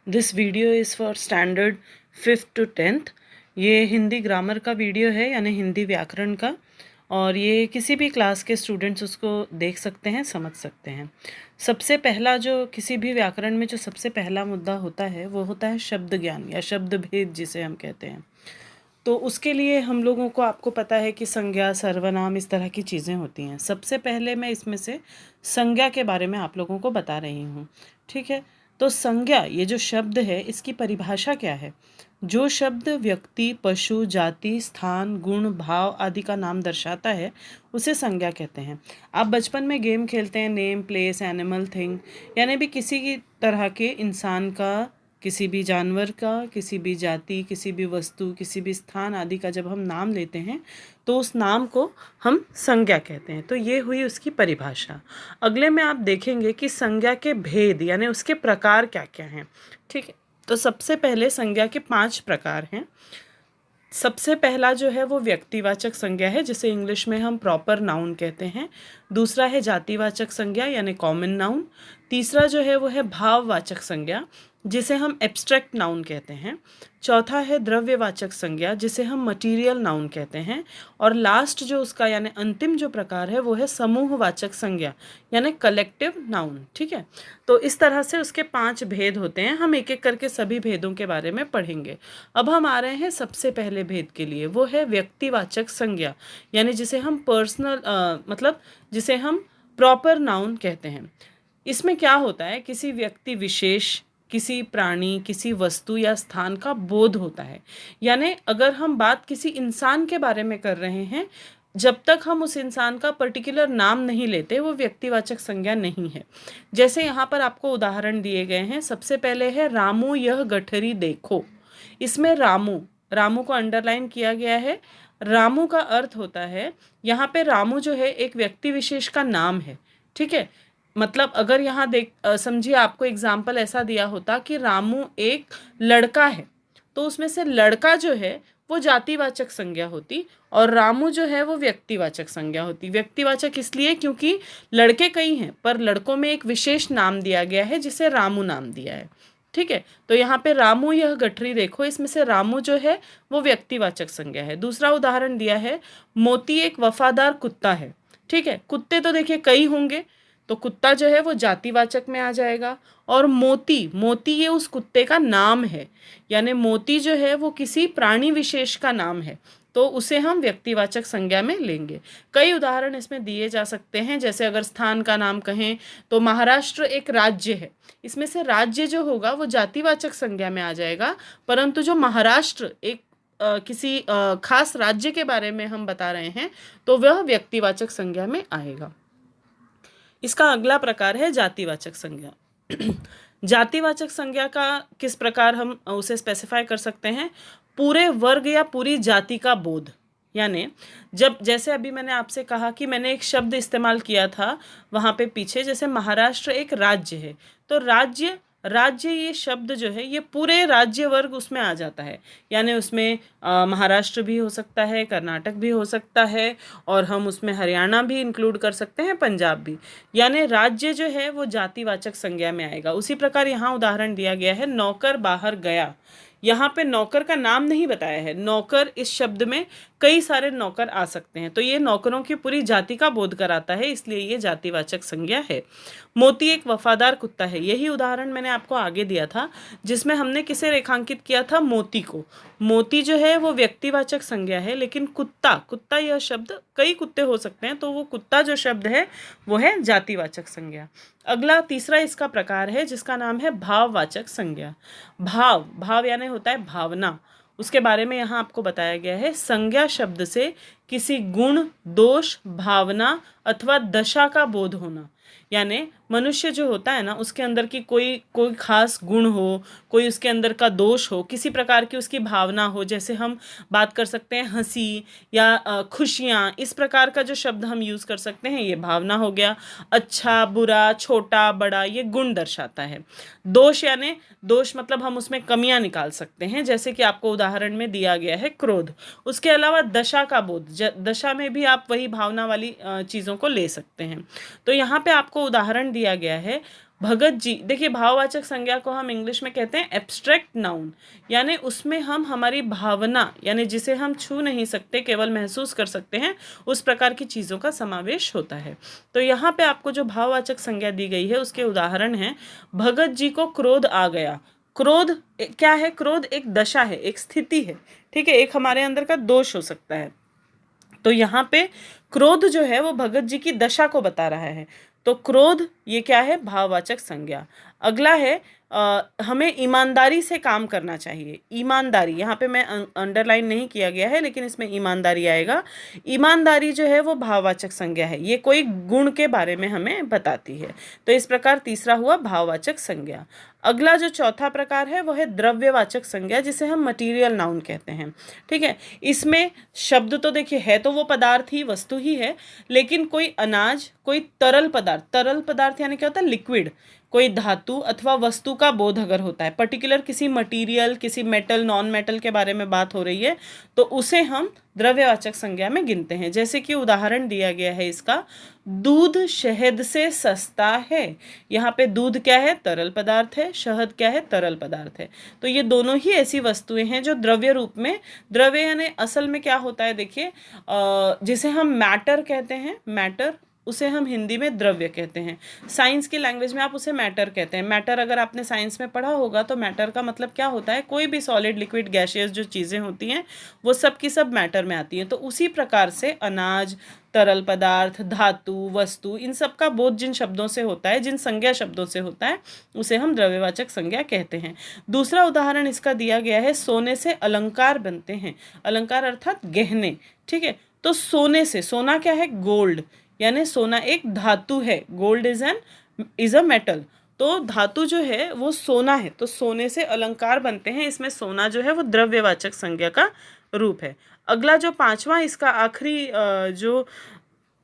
This video is for standard 5th to 10th। ये Hindi grammar का video है, यानी हिंदी व्याकरण का, और ये किसी भी क्लास के स्टूडेंट्स उसको देख सकते हैं, समझ सकते हैं। सबसे पहला जो किसी भी व्याकरण में जो सबसे पहला मुद्दा होता है वो होता है शब्द ज्ञान या शब्द भेद जिसे हम कहते हैं। तो उसके लिए हम लोगों को, आपको पता है कि संज्ञा, सर्वनाम, इस तरह की चीज़ें होती हैं। सबसे पहले मैं इसमें से संज्ञा के बारे में आप लोगों को बता रही हूँ, ठीक है। तो संज्ञा, ये जो शब्द है, इसकी परिभाषा क्या है? जो शब्द व्यक्ति, पशु, जाति, स्थान, गुण, भाव आदि का नाम दर्शाता है उसे संज्ञा कहते हैं। आप बचपन में गेम खेलते हैं, नेम, प्लेस, एनिमल, थिंग, यानी भी किसी की तरह के इंसान का, किसी भी जानवर का, किसी भी जाति, किसी भी वस्तु, किसी भी स्थान आदि का जब हम नाम लेते हैं तो उस नाम को हम संज्ञा कहते हैं। तो ये हुई उसकी परिभाषा। अगले में आप देखेंगे कि संज्ञा के भेद यानी उसके प्रकार क्या क्या हैं, ठीक है। तो सबसे पहले संज्ञा के 5 प्रकार हैं। सबसे पहला जो है वो व्यक्तिवाचक संज्ञा है, जिसे इंग्लिश में हम प्रॉपर नाउन कहते हैं। दूसरा है जातिवाचक संज्ञा यानी कॉमन नाउन। तीसरा जो है वो है भाववाचक संज्ञा, जिसे हम एब्स्ट्रैक्ट नाउन कहते हैं। चौथा है द्रव्यवाचक संज्ञा, जिसे हम मटीरियल नाउन कहते हैं। और लास्ट जो उसका यानी अंतिम जो प्रकार है वो है समूहवाचक संज्ञा यानी कलेक्टिव नाउन, ठीक है। तो इस तरह से उसके 5 भेद होते हैं। हम एक एक करके सभी भेदों के बारे में पढ़ेंगे। अब हम आ रहे हैं सबसे पहले भेद के लिए, वो है व्यक्तिवाचक संज्ञा, यानी जिसे हम पर्सनल मतलब जिसे हम प्रॉपर नाउन कहते हैं। इसमें क्या होता है, किसी व्यक्ति विशेष, किसी प्राणी, किसी वस्तु या स्थान का बोध होता है। यानी अगर हम बात किसी इंसान के बारे में कर रहे हैं, जब तक हम उस इंसान का पर्टिकुलर नाम नहीं लेते वो व्यक्तिवाचक संज्ञा नहीं है। जैसे यहाँ पर आपको उदाहरण दिए गए हैं। सबसे पहले है रामू यह गठरी देखो। इसमें रामू, रामू को अंडरलाइन किया गया है। रामू का अर्थ होता है, यहाँ पे रामू जो है एक व्यक्ति विशेष का नाम है, ठीक है। मतलब अगर यहाँ समझिए, आपको एग्जाम्पल ऐसा दिया होता कि रामू एक लड़का है, तो उसमें से लड़का जो है वो जातिवाचक संज्ञा होती और रामू जो है वो व्यक्तिवाचक संज्ञा होती। व्यक्तिवाचक इसलिए क्योंकि लड़के कई हैं पर लड़कों में एक विशेष नाम दिया गया है जिसे रामू नाम दिया है, ठीक है। तो यहाँ पे रामू यह गठरी देखो, इसमें से रामू जो है वो व्यक्तिवाचक संज्ञा है। दूसरा उदाहरण दिया है, मोती एक वफादार कुत्ता है, ठीक है। कुत्ते तो देखिए कई होंगे, तो कुत्ता जो है वो जातिवाचक में आ जाएगा। और मोती, मोती ये उस कुत्ते का नाम है, यानी मोती जो है वो किसी प्राणी विशेष का नाम है, तो उसे हम व्यक्तिवाचक संज्ञा में लेंगे। कई उदाहरण इसमें दिए जा सकते हैं। जैसे अगर स्थान का नाम कहें तो महाराष्ट्र एक राज्य है, इसमें से राज्य जो होगा वो जातिवाचक संज्ञा में आ जाएगा, परंतु जो महाराष्ट्र एक किसी खास राज्य के बारे में हम बता रहे हैं तो वह व्यक्तिवाचक संज्ञा में आएगा। इसका अगला प्रकार है जातिवाचक संज्ञा। जातिवाचक संज्ञा का किस प्रकार हम उसे स्पेसिफाई कर सकते हैं? पूरे वर्ग या पूरी जाति का बोध। यानी जब, जैसे अभी मैंने आपसे कहा कि मैंने एक शब्द इस्तेमाल किया था वहाँ पे पीछे, जैसे महाराष्ट्र एक राज्य है, तो राज्य, राज्य ये शब्द जो है ये पूरे राज्य वर्ग उसमें आ जाता है। यानी उसमें महाराष्ट्र भी हो सकता है, कर्नाटक भी हो सकता है, और हम उसमें हरियाणा भी इंक्लूड कर सकते हैं, पंजाब भी। यानी राज्य जो है वो जातिवाचक संज्ञा में आएगा। उसी प्रकार यहाँ उदाहरण दिया गया है, नौकर बाहर गया। यहाँ पे नौकर का नाम नहीं बताया है। नौकर इस शब्द में कई सारे नौकर आ सकते हैं, तो ये नौकरों की पूरी जाति का बोध कराता है, इसलिए ये जातिवाचक संज्ञा है। मोती एक वफादार कुत्ता है, यही उदाहरण मैंने आपको आगे दिया था जिसमें हमने किसे रेखांकित किया था? मोती को। मोती जो है वो व्यक्तिवाचक संज्ञा है, लेकिन कुत्ता, कुत्ता यह शब्द, कई कुत्ते हो सकते हैं, तो वो कुत्ता जो शब्द है वो है जातिवाचक संज्ञा। अगला तीसरा इसका प्रकार है जिसका नाम है भाववाचक संज्ञा। भाव, भाव यानी होता है भावना, उसके बारे में यहाँ आपको बताया गया है। संज्ञा शब्द से किसी गुण, दोष, भावना अथवा दशा का बोध होना। यानी मनुष्य जो होता है ना, उसके अंदर की कोई कोई खास गुण हो, कोई उसके अंदर का दोष हो, किसी प्रकार की उसकी भावना हो। जैसे हम बात कर सकते हैं हंसी या खुशियाँ, इस प्रकार का जो शब्द हम यूज़ कर सकते हैं ये भावना हो गया। अच्छा, बुरा, छोटा, बड़ा, ये गुण दर्शाता है। दोष यानी, दोष मतलब हम उसमें कमियां निकाल सकते हैं, जैसे कि आपको उदाहरण में दिया गया है क्रोध। उसके अलावा दशा का बोध, दशा में भी आप वही भावना वाली चीज़ों को ले सकते हैं। तो यहाँ पे आपको उदाहरण दिया गया है, भगत जी, देखिए भाववाचक संज्ञा को हम इंग्लिश में कहते हैं एब्स्ट्रैक्ट नाउन, यानी उसमें हम हमारी भावना, यानी जिसे हम छू नहीं सकते केवल महसूस कर सकते हैं, उस प्रकार की चीज़ों का समावेश होता है। तो यहाँ पे आपको जो भाववाचक संज्ञा दी गई है उसके उदाहरण हैं, भगत जी को क्रोध आ गया। क्रोध क्या है? क्रोध एक दशा है, एक स्थिति है, ठीक है, एक हमारे अंदर का दोष हो सकता है। तो यहाँ पे क्रोध जो है वो भगत जी की दशा को बता रहा है। तो क्रोध ये क्या है? भाववाचक संज्ञा। अगला है हमें ईमानदारी से काम करना चाहिए। ईमानदारी यहाँ पे मैं अंडरलाइन नहीं किया गया है, लेकिन इसमें ईमानदारी आएगा। ईमानदारी जो है वो भाववाचक संज्ञा है, ये कोई गुण के बारे में हमें बताती है। तो इस प्रकार तीसरा हुआ भाववाचक संज्ञा। अगला जो चौथा प्रकार है वो है द्रव्यवाचक संज्ञा, जिसे हम मटीरियल नाउन कहते हैं, ठीक है। इसमें शब्द तो देखिए है तो वो पदार्थ ही, वस्तु ही है, लेकिन कोई अनाज, कोई तरल पदार्थ यानी क्या होता है? लिक्विड, कोई धातु अथवा वस्तु का बोध अगर होता है, पर्टिकुलर किसी मटेरियल, किसी मेटल, नॉन मेटल के बारे में बात हो रही है, तो उसे हम द्रव्यवाचक संज्ञा में गिनते हैं। जैसे कि उदाहरण दिया गया है इसका, दूध शहद से सस्ता है। यहाँ पे दूध क्या है? तरल पदार्थ है, शहद क्या है? तरल पदार्थ है। तो ये दोनों ही ऐसी वस्तुएं हैं जो द्रव्य रूप में, द्रव्य यानी असल में क्या होता है देखिए, जिसे हम मैटर कहते हैं, मैटर, उसे हम हिंदी में द्रव्य कहते हैं। साइंस की लैंग्वेज में आप उसे मैटर कहते हैं। मैटर अगर आपने साइंस में पढ़ा होगा तो मैटर का मतलब क्या होता है? कोई भी सॉलिड, लिक्विड, गैसियस जो चीज़ें होती हैं वो सब की सब मैटर में आती हैं। तो उसी प्रकार से अनाज, तरल पदार्थ, धातु, वस्तु, इन सब का बोध जिन शब्दों से होता है, जिन संज्ञा शब्दों से होता है, उसे हम द्रव्यवाचक संज्ञा कहते हैं। दूसरा उदाहरण इसका दिया गया है, सोने से अलंकार बनते हैं। अलंकार अर्थात गहने, ठीक है। तो सोने से, सोना क्या है? गोल्ड, यानी सोना एक धातु है। Gold is a metal. तो धातु जो है वो सोना है, तो सोने से अलंकार बनते हैं। इसमें सोना जो है वो द्रव्यवाचक संज्ञा का रूप है। अगला जो पांचवा, इसका आखिरी जो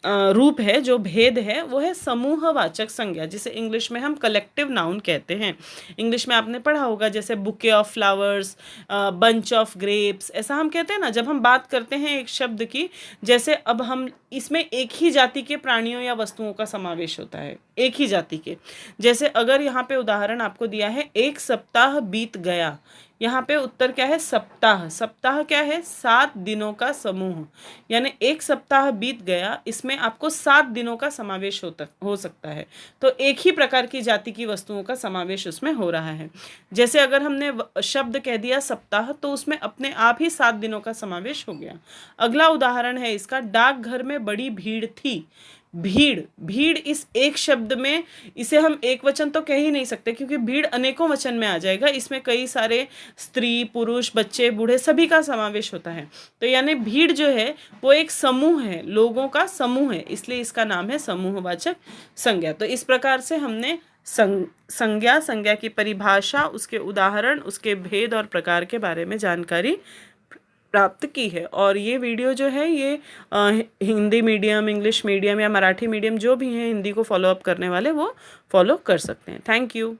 रूप है, जो भेद है, वो है समूहवाचक संज्ञा, जिसे इंग्लिश में हम कलेक्टिव नाउन कहते हैं। इंग्लिश में आपने पढ़ा होगा, जैसे bouquet of flowers, bunch of grapes, ऐसा हम कहते हैं ना जब हम बात करते हैं एक शब्द की। जैसे अब हम इसमें एक ही जाति के प्राणियों या वस्तुओं का समावेश होता है, एक ही जाति के। जैसे अगर यहाँ पे उदाहरण आपको दिया है, एक सप्ताह बीत गया, यहाँ पे उत्तर क्या है? सप्ताह। सप्ताह क्या है? 7 दिनों का समूह, यानी एक सप्ताह बीत गया, इसमें आपको 7 दिनों का समावेश हो सकता है। तो एक ही प्रकार की जाति की वस्तुओं का समावेश उसमें हो रहा है। जैसे अगर हमने शब्द कह दिया सप्ताह, तो उसमें अपने आप ही 7 दिनों का समावेश हो गया। अगला उदाहरण है इसका, डाकघर में बड़ी भीड़ थी। भीड़, भीड़ इस एक शब्द में, इसे हम एक वचन तो कह ही नहीं सकते, क्योंकि भीड़ अनेकों वचन में आ जाएगा। इसमें कई सारे स्त्री, पुरुष, बच्चे, बूढ़े सभी का समावेश होता है। तो यानी भीड़ जो है वो एक समूह है, लोगों का समूह है, इसलिए इसका नाम है समूहवाचक संज्ञा। तो इस प्रकार से हमने संज्ञा, संज्ञा की परिभाषा, उसके उदाहरण, उसके भेद और प्रकार के बारे में जानकारी प्राप्त की है। और ये वीडियो जो है ये हिंदी मीडियम, इंग्लिश मीडियम या मराठी मीडियम जो भी हैं हिंदी को फॉलो अप करने वाले, वो फॉलो कर सकते हैं। Thank you.